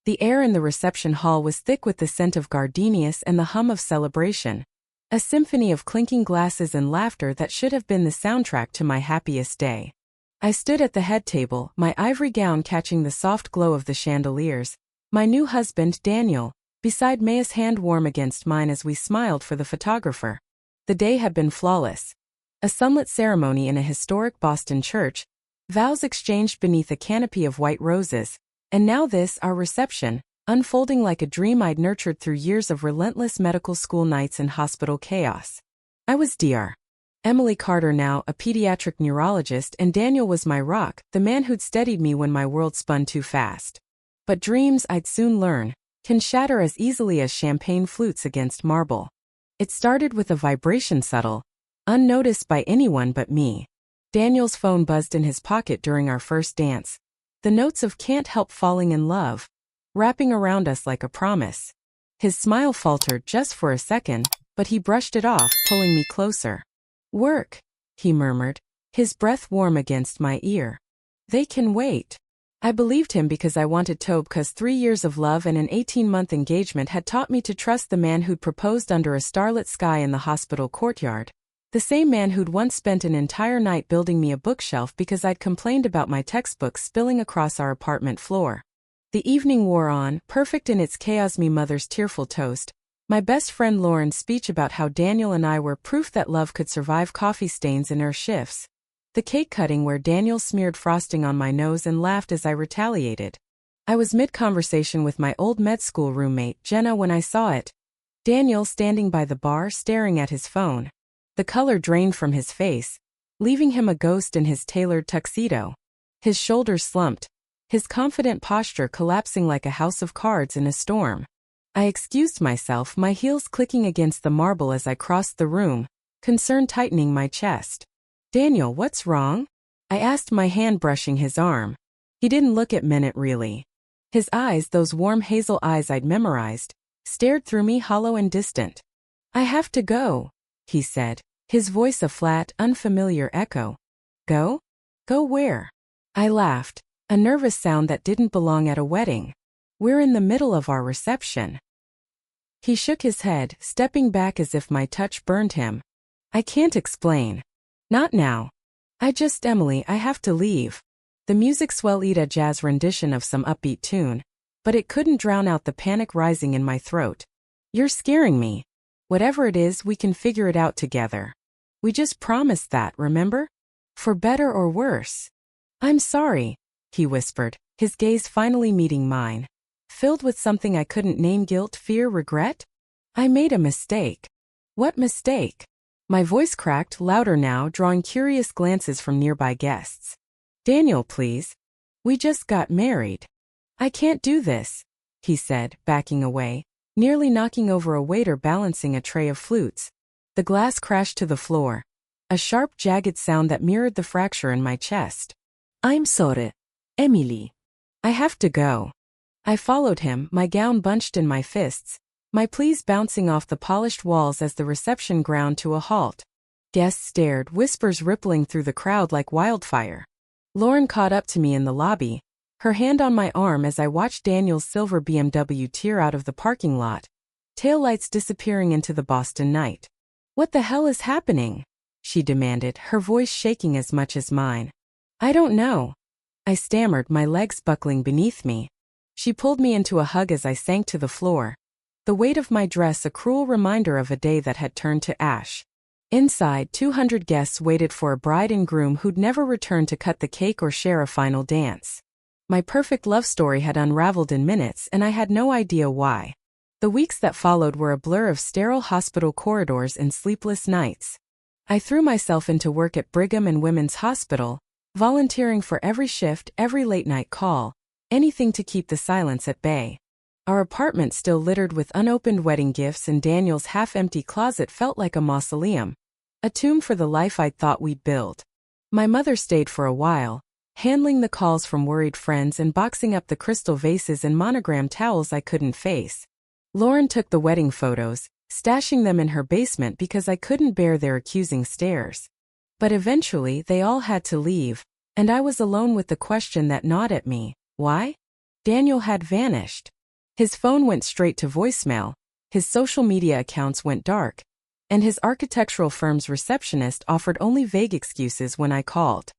The air in the reception hall was thick with the scent of gardenias and the hum of celebration. A symphony of clinking glasses and laughter that should have been the soundtrack to my happiest day. I stood at the head table, my ivory gown catching the soft glow of the chandeliers. My new husband, Daniel, beside Maya's hand warm against mine as we smiled for the photographer. The day had been flawless. A sunlit ceremony in a historic Boston church, vows exchanged beneath a canopy of white roses, and now this, our reception, unfolding like a dream I'd nurtured through years of relentless medical school nights and hospital chaos. I was Dr. Emily Carter, now a pediatric neurologist, and Daniel was my rock, the man who'd steadied me when my world spun too fast. But dreams, I'd soon learn, can shatter as easily as champagne flutes against marble. It started with a vibration subtle, unnoticed by anyone but me. Daniel's phone buzzed in his pocket during our first dance. The notes of "Can't Help Falling in Love" wrapping around us like a promise. His smile faltered just for a second, but he brushed it off, pulling me closer. "Work," he murmured, his breath warm against my ear. "They can wait." I believed him because I wanted to, because 3 years of love and an 18-month engagement had taught me to trust the man who'd proposed under a starlit sky in the hospital courtyard. The same man who'd once spent an entire night building me a bookshelf because I'd complained about my textbooks spilling across our apartment floor. The evening wore on, perfect in its chaos. Me mother's tearful toast, my best friend Lauren's speech about how Daniel and I were proof that love could survive coffee stains and shifts. The cake cutting where Daniel smeared frosting on my nose and laughed as I retaliated. I was mid-conversation with my old med school roommate, Jenna, when I saw it. Daniel standing by the bar staring at his phone. The color drained from his face, leaving him a ghost in his tailored tuxedo. His shoulders slumped, his confident posture collapsing like a house of cards in a storm. I excused myself, my heels clicking against the marble as I crossed the room, concern tightening my chest. "Daniel, what's wrong?" I asked, my hand brushing his arm. He didn't look at me, really. His eyes, those warm hazel eyes I'd memorized, stared through me, hollow and distant. "I have to go," he said, his voice a flat, unfamiliar echo. "Go? Go where?" I laughed, a nervous sound that didn't belong at a wedding. "We're in the middle of our reception." He shook his head, stepping back as if my touch burned him. "I can't explain. Not now. Emily, I have to leave." The music swelled, a jazz rendition of some upbeat tune, but it couldn't drown out the panic rising in my throat. "You're scaring me. Whatever it is, we can figure it out together. We just promised that, remember? For better or worse." "I'm sorry," he whispered, his gaze finally meeting mine. Filled with something I couldn't name, guilt, fear, regret? "I made a mistake." "What mistake?" My voice cracked, louder now, drawing curious glances from nearby guests. "Daniel, please. We just got married." "I can't do this," he said, backing away, nearly knocking over a waiter balancing a tray of flutes. The glass crashed to the floor, a sharp, jagged sound that mirrored the fracture in my chest. "I'm sorry, Emily. I have to go." I followed him, my gown bunched in my fists, my pleas bouncing off the polished walls as the reception ground to a halt. Guests stared, whispers rippling through the crowd like wildfire. Lauren caught up to me in the lobby, her hand on my arm as I watched Daniel's silver BMW tear out of the parking lot, taillights disappearing into the Boston night. "What the hell is happening?" she demanded, her voice shaking as much as mine. "I don't know," I stammered, my legs buckling beneath me. She pulled me into a hug as I sank to the floor, the weight of my dress a cruel reminder of a day that had turned to ash. Inside, 200 guests waited for a bride and groom who'd never returned to cut the cake or share a final dance. My perfect love story had unraveled in minutes, and I had no idea why. The weeks that followed were a blur of sterile hospital corridors and sleepless nights. I threw myself into work at Brigham and Women's Hospital, volunteering for every shift, every late-night call, anything to keep the silence at bay. Our apartment, still littered with unopened wedding gifts, and Daniel's half-empty closet, felt like a mausoleum, a tomb for the life I'd thought we'd build. My mother stayed for a while, handling the calls from worried friends and boxing up the crystal vases and monogram towels I couldn't face. Lauren took the wedding photos, stashing them in her basement because I couldn't bear their accusing stares. But eventually they all had to leave, and I was alone with the question that gnawed at me: why? Daniel had vanished. His phone went straight to voicemail, his social media accounts went dark, and his architectural firm's receptionist offered only vague excuses when I called.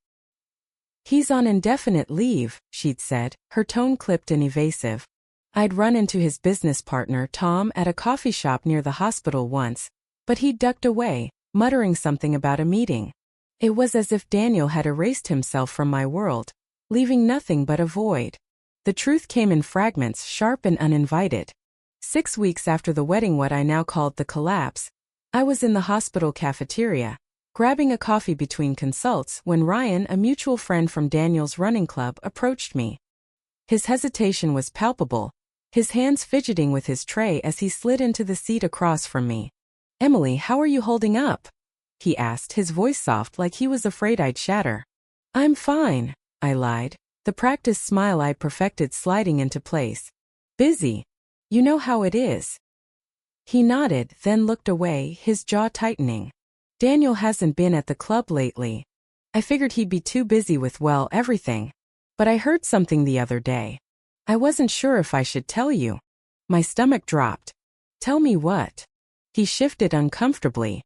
"He's on indefinite leave," she'd said, her tone clipped and evasive. I'd run into his business partner, Tom, at a coffee shop near the hospital once, but he'd ducked away, muttering something about a meeting. It was as if Daniel had erased himself from my world, leaving nothing but a void. The truth came in fragments, sharp and uninvited. 6 weeks after the wedding, what I now called the collapse, I was in the hospital cafeteria, grabbing a coffee between consults, when Ryan, a mutual friend from Daniel's running club, approached me. His hesitation was palpable, his hands fidgeting with his tray as he slid into the seat across from me. "Emily, how are you holding up?" he asked, his voice soft like he was afraid I'd shatter. "I'm fine," I lied, the practiced smile I'd perfected sliding into place. "Busy. You know how it is." He nodded, then looked away, his jaw tightening. "Daniel hasn't been at the club lately. I figured he'd be too busy with, well, everything. But I heard something the other day. I wasn't sure if I should tell you." My stomach dropped. "Tell me what?" He shifted uncomfortably.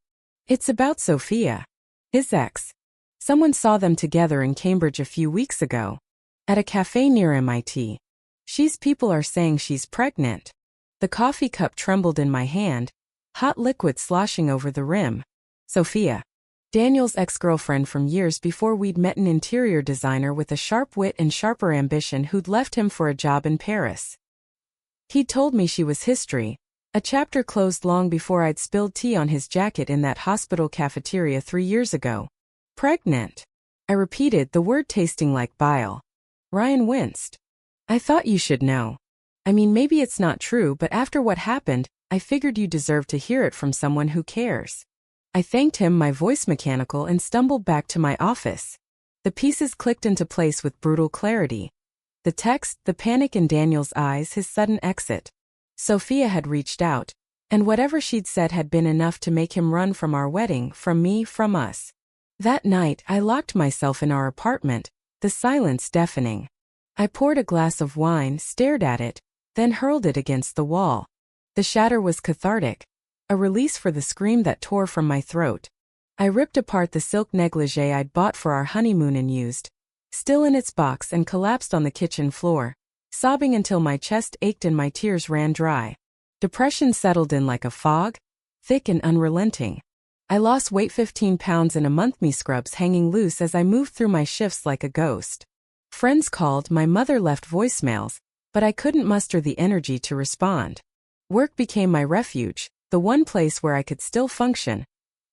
"It's about Sophia. His ex. Someone saw them together in Cambridge a few weeks ago. At a cafe near MIT. People are saying she's pregnant." The coffee cup trembled in my hand, hot liquid sloshing over the rim. Sophia. Daniel's ex-girlfriend from years before we'd met, an interior designer with a sharp wit and sharper ambition who'd left him for a job in Paris. He'd told me she was history, a chapter closed long before I'd spilled tea on his jacket in that hospital cafeteria 3 years ago. "Pregnant," I repeated, the word tasting like bile. Ryan winced. "I thought you should know. I mean, maybe it's not true, but after what happened, I figured you deserved to hear it from someone who cares." I thanked him, my voice mechanical, and stumbled back to my office. The pieces clicked into place with brutal clarity. The text, the panic in Daniel's eyes, his sudden exit. Sophia had reached out, and whatever she'd said had been enough to make him run from our wedding, from me, from us. That night, I locked myself in our apartment, the silence deafening. I poured a glass of wine, stared at it, then hurled it against the wall. The shatter was cathartic, a release for the scream that tore from my throat. I ripped apart the silk negligee I'd bought for our honeymoon and used, still in its box, and collapsed on the kitchen floor, sobbing until my chest ached and my tears ran dry. Depression settled in like a fog, thick and unrelenting. I lost weight, 15 pounds in a month, me scrubs hanging loose as I moved through my shifts like a ghost. Friends called, my mother left voicemails, but I couldn't muster the energy to respond. Work became my refuge, the one place where I could still function,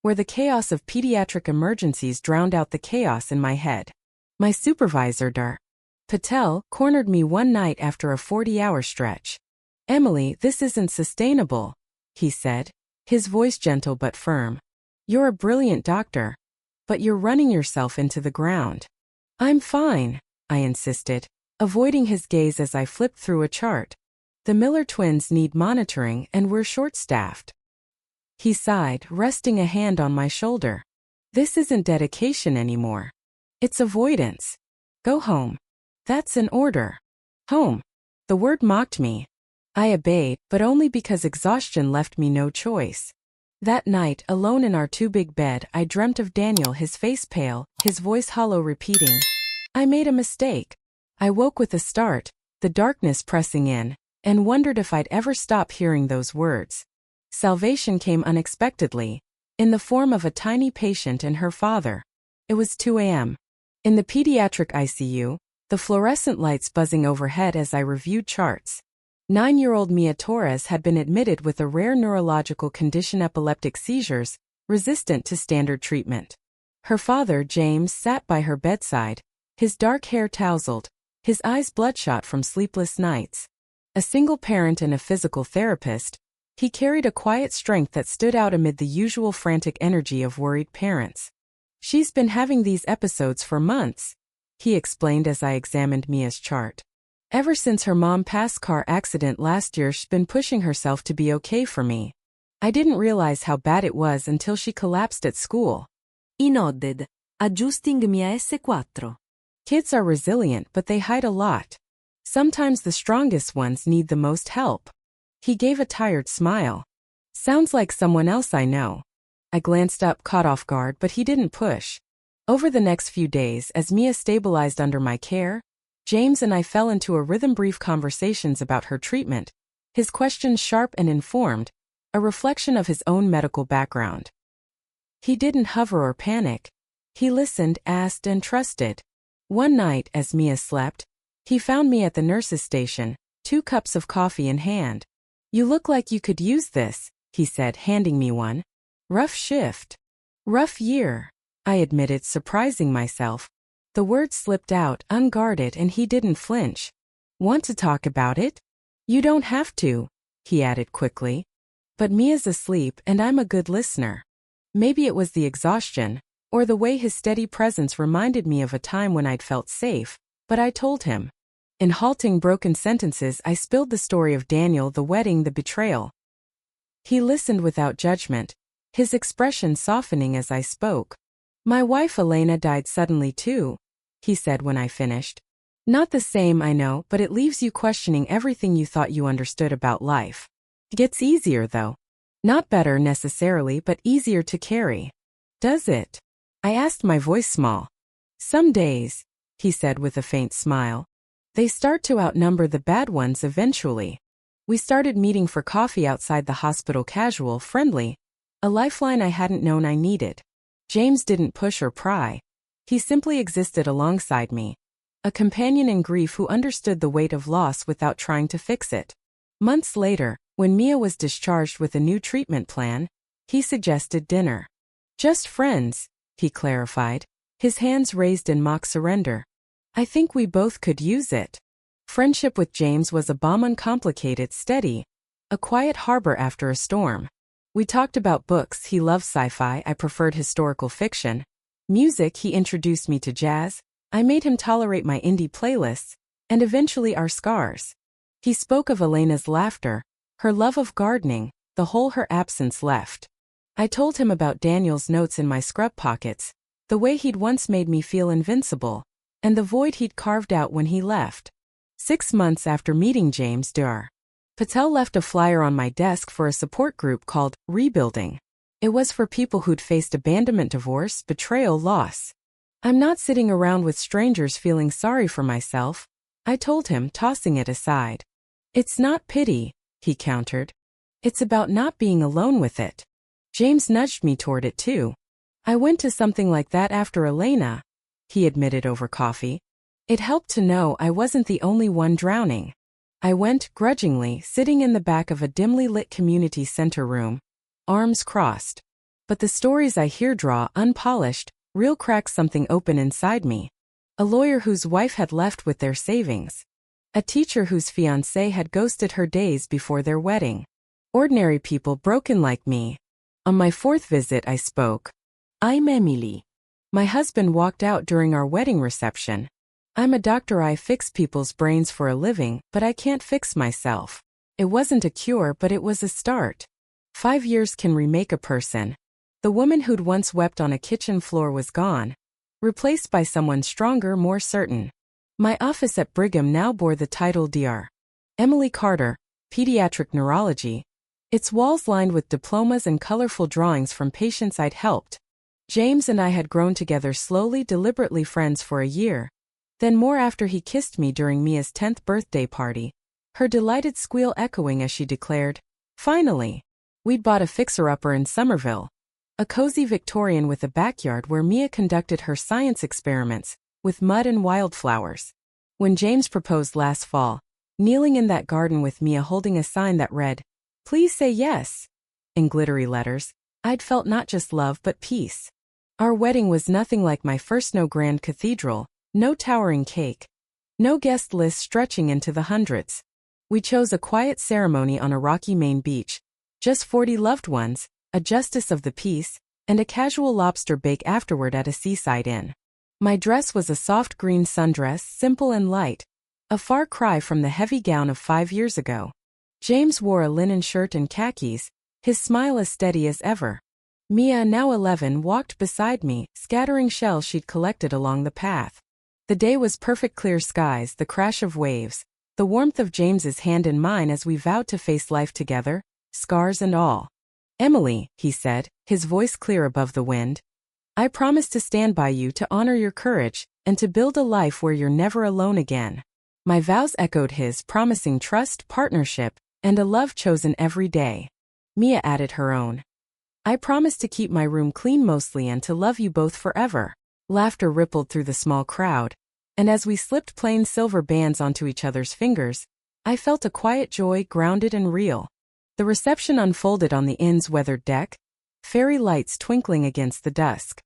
where the chaos of pediatric emergencies drowned out the chaos in my head. My supervisor, Dar Patel, cornered me one night after a 40-hour stretch. "Emily, this isn't sustainable," he said, his voice gentle but firm. "You're a brilliant doctor, but you're running yourself into the ground." "I'm fine," I insisted, avoiding his gaze as I flipped through a chart. "The Miller twins need monitoring and we're short-staffed." He sighed, resting a hand on my shoulder. "This isn't dedication anymore. It's avoidance. Go home." "That's an order." "Home." The word mocked me. I obeyed, but only because exhaustion left me no choice. That night, alone in our too-big bed, I dreamt of Daniel, his face pale, his voice hollow, repeating, "I made a mistake." I woke with a start, the darkness pressing in, and wondered if I'd ever stop hearing those words. Salvation came unexpectedly, in the form of a tiny patient and her father. It was 2 a.m. In the pediatric ICU, the fluorescent lights buzzing overhead as I reviewed charts. 9-year-old Mia Torres had been admitted with a rare neurological condition, epileptic seizures, resistant to standard treatment. Her father, James, sat by her bedside, his dark hair tousled, his eyes bloodshot from sleepless nights. A single parent and a physical therapist, he carried a quiet strength that stood out amid the usual frantic energy of worried parents. "She's been having these episodes for months," he explained as I examined Mia's chart. "Ever since her mom passed car accident last year, she's been pushing herself to be okay for me. I didn't realize how bad it was until she collapsed at school." He nodded, adjusting Mia S4. "Kids are resilient, but they hide a lot." Sometimes the strongest ones need the most help. He gave a tired smile. Sounds like someone else I know. I glanced up, caught off guard, but he didn't push. Over the next few days, as Mia stabilized under my care, James and I fell into a rhythm, brief conversations about her treatment, his questions sharp and informed, a reflection of his own medical background. He didn't hover or panic. He listened, asked, and trusted. One night, as Mia slept, he found me at the nurse's station, 2 cups of coffee in hand. "You look like you could use this," he said, handing me one. "Rough shift. Rough year," I admitted, surprising myself. The words slipped out, unguarded, and he didn't flinch. "Want to talk about it?" "You don't have to," he added quickly. "But Mia's asleep and I'm a good listener." Maybe it was the exhaustion, or the way his steady presence reminded me of a time when I'd felt safe, but I told him. In halting, broken sentences, I spilled the story of Daniel, the wedding, the betrayal. He listened without judgment, his expression softening as I spoke. "My wife Elena died suddenly too," he said when I finished. "Not the same, I know, but it leaves you questioning everything you thought you understood about life. Gets easier though. Not better necessarily, but easier to carry." "Does it?" I asked, my voice small. "Some days," he said with a faint smile. "They start to outnumber the bad ones eventually." We started meeting for coffee outside the hospital, casual, friendly, a lifeline I hadn't known I needed. James didn't push or pry. He simply existed alongside me, a companion in grief who understood the weight of loss without trying to fix it. Months later, when Mia was discharged with a new treatment plan, he suggested dinner. "Just friends," he clarified, his hands raised in mock surrender. "I think we both could use it." Friendship with James was a balm, uncomplicated, steady, a quiet harbor after a storm. We talked about books. He loved sci-fi, I preferred historical fiction. Music, he introduced me to jazz, I made him tolerate my indie playlists, and eventually our scars. He spoke of Elena's laughter, her love of gardening, the hole her absence left. I told him about Daniel's notes in my scrub pockets, the way he'd once made me feel invincible, and the void he'd carved out when he left. 6 months after meeting James, Dr. Patel left a flyer on my desk for a support group called Rebuilding. It was for people who'd faced abandonment, divorce, betrayal, loss. "I'm not sitting around with strangers feeling sorry for myself," I told him, tossing it aside. "It's not pity," he countered. "It's about not being alone with it." James nudged me toward it too. "I went to something like that after Elena," he admitted over coffee. "It helped to know I wasn't the only one drowning." I went, grudgingly, sitting in the back of a dimly lit community center room, arms crossed. But the stories I hear draw, unpolished, real, crack something open inside me. A lawyer whose wife had left with their savings. A teacher whose fiancé had ghosted her days before their wedding. Ordinary people broken like me. On my 4th visit I spoke. "I'm Emily. My husband walked out during our wedding reception. I'm a doctor, I fix people's brains for a living, but I can't fix myself." It wasn't a cure, but it was a start. 5 years can remake a person. The woman who'd once wept on a kitchen floor was gone, replaced by someone stronger, more certain. My office at Brigham now bore the title Dr. Emily Carter, Pediatric Neurology, its walls lined with diplomas and colorful drawings from patients I'd helped. James and I had grown together slowly, deliberately, friends for a year. Then more after he kissed me during Mia's 10th birthday party, her delighted squeal echoing as she declared, "Finally!" We'd bought a fixer-upper in Somerville, a cozy Victorian with a backyard where Mia conducted her science experiments, with mud and wildflowers. When James proposed last fall, kneeling in that garden with Mia holding a sign that read, "Please say yes," in glittery letters, I'd felt not just love but peace. Our wedding was nothing like my first. No grand cathedral, no towering cake, no guest list stretching into the hundreds. We chose a quiet ceremony on a rocky Maine beach, just 40 loved ones, a justice of the peace, and a casual lobster bake afterward at a seaside inn. My dress was a soft green sundress, simple and light, a far cry from the heavy gown of 5 years ago. James wore a linen shirt and khakis, his smile as steady as ever. Mia, now 11, walked beside me, scattering shells she'd collected along the path. The day was perfect, clear skies, the crash of waves, the warmth of James's hand in mine as we vowed to face life together, scars and all. "Emily," he said, his voice clear above the wind, "I promise to stand by you, to honor your courage, and to build a life where you're never alone again." My vows echoed his, promising trust, partnership, and a love chosen every day. Mia added her own. "I promise to keep my room clean mostly and to love you both forever." Laughter rippled through the small crowd, and as we slipped plain silver bands onto each other's fingers, I felt a quiet joy, grounded and real. The reception unfolded on the inn's weathered deck, fairy lights twinkling against the dusk.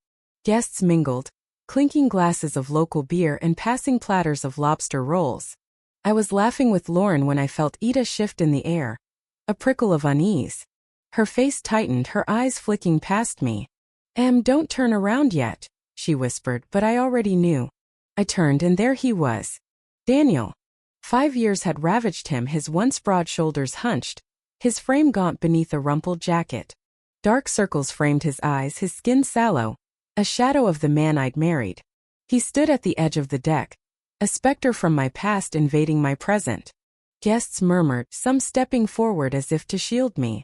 Guests mingled, clinking glasses of local beer and passing platters of lobster rolls. I was laughing with Lauren when I felt Ida shift in the air, a prickle of unease. Her face tightened, her eyes flicking past me. Don't turn around yet," she whispered, but I already knew. I turned and there he was. Daniel. 5 years had ravaged him, his once broad shoulders hunched, his frame gaunt beneath a rumpled jacket. Dark circles framed his eyes, his skin sallow, a shadow of the man I'd married. He stood at the edge of the deck, a specter from my past invading my present. Guests murmured, some stepping forward as if to shield me.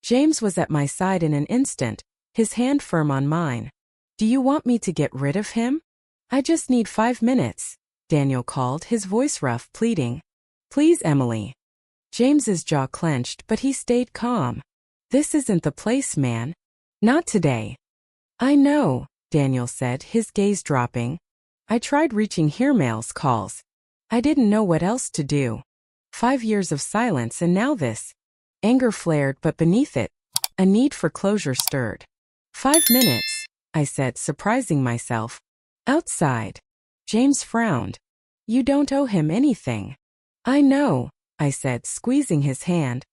James was at my side in an instant, his hand firm on mine. "Do you want me to get rid of him?" "I just need 5 minutes," Daniel called, his voice rough, pleading. "Please, Emily." James's jaw clenched, but he stayed calm. "This isn't the place, man. Not today." "I know," Daniel said, his gaze dropping. "I tried reaching Hearmail's calls. I didn't know what else to do. 5 years of silence and now this." Anger flared, but beneath it, a need for closure stirred. 5 minutes, I said, surprising myself. "Outside." James frowned. "You don't owe him anything." "I know," I said, squeezing his hand.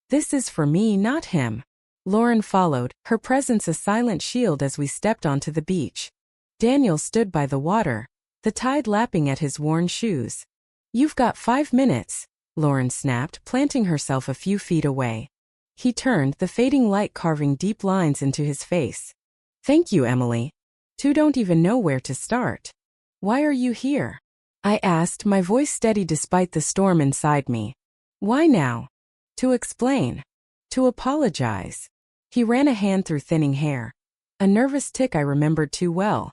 "This is for me, not him." Lauren followed, her presence a silent shield as we stepped onto the beach. Daniel stood by the water, the tide lapping at his worn shoes. "You've got 5 minutes," Lauren snapped, planting herself a few feet away. He turned, the fading light carving deep lines into his face. "Thank you, Emily. Two don't even know where to start." "Why are you here?" I asked, my voice steady despite the storm inside me. "Why now?" "To explain. To apologize." He ran a hand through thinning hair. A nervous tic I remembered too well.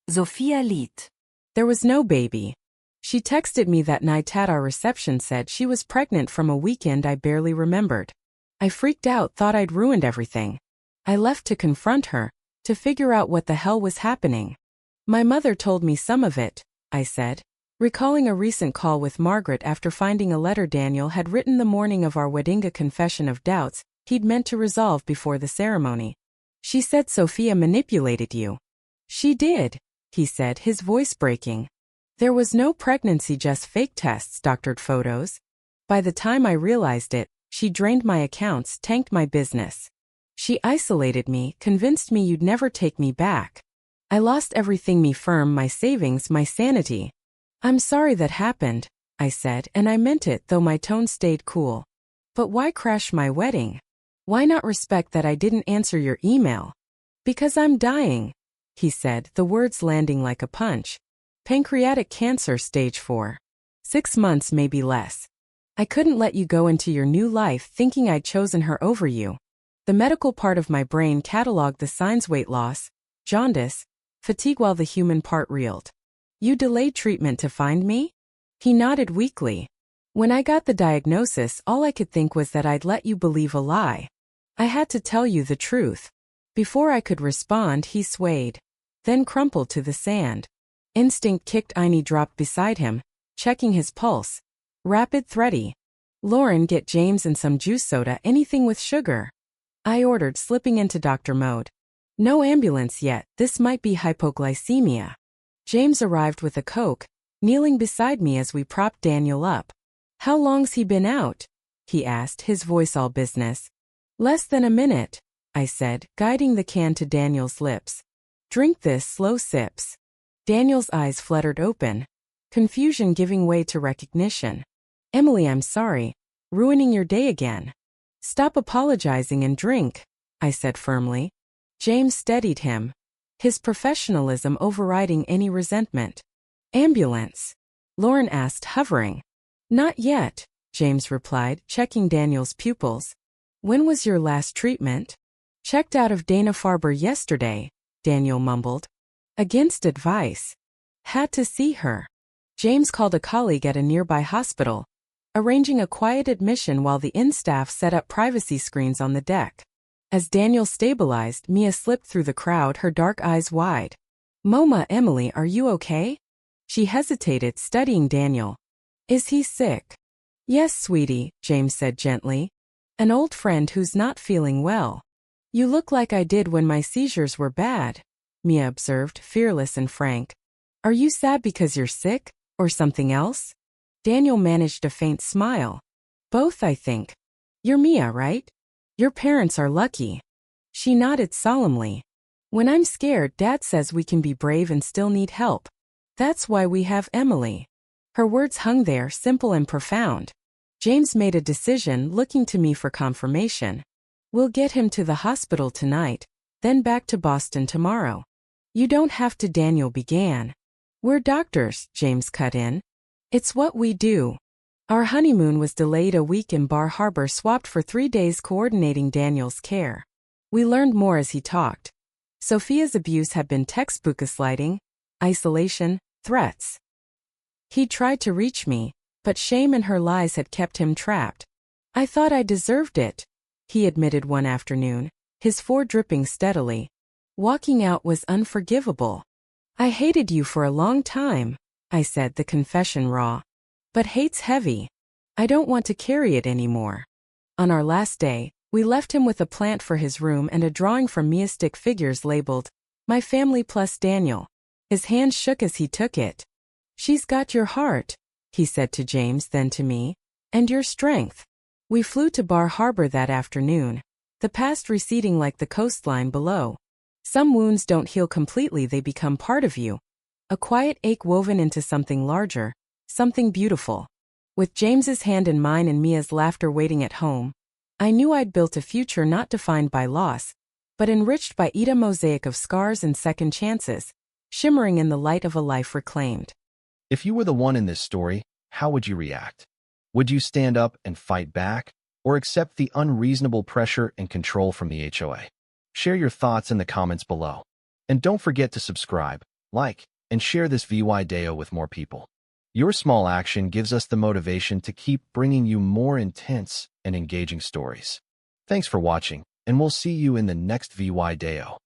"Sophia Lied. There was no baby. She texted me that night at our reception, said she was pregnant from a weekend I barely remembered. I freaked out, thought I'd ruined everything. I left to confront her, to figure out what the hell was happening. My mother told me some of it," I said, recalling a recent call with Margaret after finding a letter Daniel had written the morning of our wedding, a confession of doubts he'd meant to resolve before the ceremony. "She said Sophia manipulated you." "She did," he said, his voice breaking. "There was no pregnancy, just fake tests, doctored photos. By the time I realized it, she drained my accounts, tanked my business. She isolated me, convinced me you'd never take me back. I lost everything, me firm, my savings, my sanity." "I'm sorry that happened," I said, and I meant it, though my tone stayed cool. "But why crash my wedding? Why not respect that I didn't answer your email?" "Because I'm dying," he said, the words landing like a punch. "Pancreatic cancer, stage 4. 6 months, maybe less. I couldn't let you go into your new life thinking I'd chosen her over you." The medical part of my brain cataloged the signs: weight loss, jaundice, fatigue, while the human part reeled. "You delayed treatment to find me?" He nodded weakly. "When I got the diagnosis, all I could think was that I'd let you believe a lie. I had to tell you the truth." Before I could respond, he swayed, then crumpled to the sand. Instinct kicked. I dropped beside him, checking his pulse. Rapid, thready. "Lauren, get James and some juice soda, anything with sugar," I ordered, slipping into doctor mode. "No ambulance yet, this might be hypoglycemia." James arrived with a Coke, kneeling beside me as we propped Daniel up. "How long's he been out?" he asked, his voice all business. "Less than a minute," I said, guiding the can to Daniel's lips. "Drink this, slow sips." Daniel's eyes fluttered open, confusion giving way to recognition. "Emily, I'm sorry. Ruining your day again." "Stop apologizing and drink," I said firmly. James steadied him, his professionalism overriding any resentment. "Ambulance?" Lauren asked, hovering. Not yet, James replied, checking Daniel's pupils. When was your last treatment? Checked out of Dana-Farber yesterday, Daniel mumbled. Against advice. Had to see her. James called a colleague at a nearby hospital, arranging a quiet admission while the inn staff set up privacy screens on the deck. As Daniel stabilized, Mia slipped through the crowd, her dark eyes wide. Moma, Emily, are you okay? She hesitated, studying Daniel. Is he sick? Yes, sweetie, James said gently. An old friend who's not feeling well. You look like I did when my seizures were bad, Mia observed, fearless and frank. Are you sad because you're sick, or something else? Daniel managed a faint smile. Both, I think. You're Mia, right? Your parents are lucky. She nodded solemnly. When I'm scared, Dad says we can be brave and still need help. That's why we have Emily. Her words hung there, simple and profound. James made a decision, looking to me for confirmation. We'll get him to the hospital tonight, then back to Boston tomorrow. You don't have to, Daniel began. We're doctors, James cut in. It's what we do. Our honeymoon was delayed a week in Bar Harbor, swapped for 3 days coordinating Daniel's care. We learned more as he talked. Sophia's abuse had been textbook gaslighting, isolation, threats. He tried to reach me, but shame and her lies had kept him trapped. I thought I deserved it, he admitted one afternoon, his forehead dripping steadily. Walking out was unforgivable. I hated you for a long time, I said, the confession raw. But hate's heavy. I don't want to carry it anymore. On our last day, we left him with a plant for his room and a drawing from Mia's stick figures labeled, My Family plus Daniel. His hand shook as he took it. She's got your heart, he said to James, then to me, and your strength. We flew to Bar Harbor that afternoon, the past receding like the coastline below. Some wounds don't heal completely, they become part of you. A quiet ache woven into something larger, something beautiful. With James's hand in mine and Mia's laughter waiting at home, I knew I'd built a future not defined by loss, but enriched by a mosaic of scars and second chances, shimmering in the light of a life reclaimed. If you were the one in this story, how would you react? Would you stand up and fight back, or accept the unreasonable pressure and control from the HOA? Share your thoughts in the comments below. And don't forget to subscribe, like, and share this video with more people. Your small action gives us the motivation to keep bringing you more intense and engaging stories. Thanks for watching, and we'll see you in the next video.